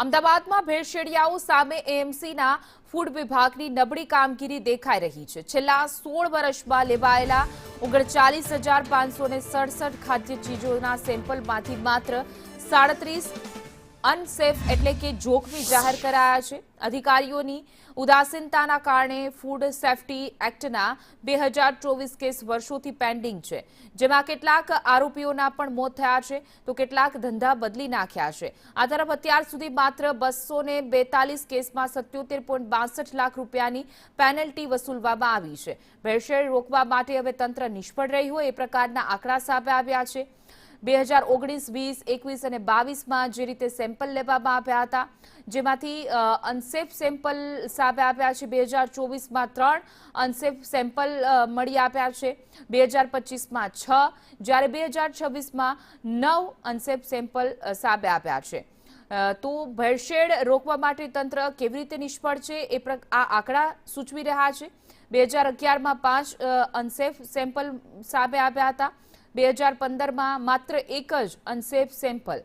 અમદાવાદમાં ભેળસેળિયાઓ સામે એએમસીના ફૂડ વિભાગની નબળી કામગીરી દેખાઈ રહી છે. છેલ્લા 16 વર્ષમાં લેવાયેલા 39,567 ખાદ્ય ચીજોના સેમ્પલમાંથી માત્ર 37 અનસેફ એટલે કે જોખમી જાહેર કરાયા છે. અધિકારીઓની ઉદાસીનતાના કારણે ફૂડ સેફ્ટી એક્ટના 2024 કેસ વર્ષોથી પેન્ડિંગ છે, જેમાં કેટલાક આરોપીઓના પણ મોત થયા છે તો કેટલાક ધંધા બદલી નાખ્યા છે. આ તરફ અત્યાર સુધી માત્ર 242 કેસમાં 77.62 લાખ રૂપિયાની પેનલ્ટી વસૂલવામાં આવી છે. ભેળસેળ રોકવા માટે હવે તંત્ર નિષ્ફળ રહ્યું હોય એ પ્રકારના આંકડા સામે આવ્યા છે. 2019, 20, 21 અને 22માં જે રીતે સેમ્પલ લેવામાં આવ્યા હતા, જેમાંથી અનસેફ સેમ્પલ સામે આવ્યા છે. 2024માં 3 અનસેફ સેમ્પલ મળી આવ્યા છે, 2025માં 6, જ્યારે 2026માં 9 અનસેફ સેમ્પલ સામે આવ્યા છે. તો ભેળસેળ રોકવા માટે તંત્ર કેવી રીતે નિષ્ફળ છે એ આ આંકડા સૂચવી રહ્યા છે. 2011માં 5 અનસેફ સેમ્પલ સામે આવ્યા હતા, 2015માં માત્ર 1 જ અનસેફ સેમ્પલ,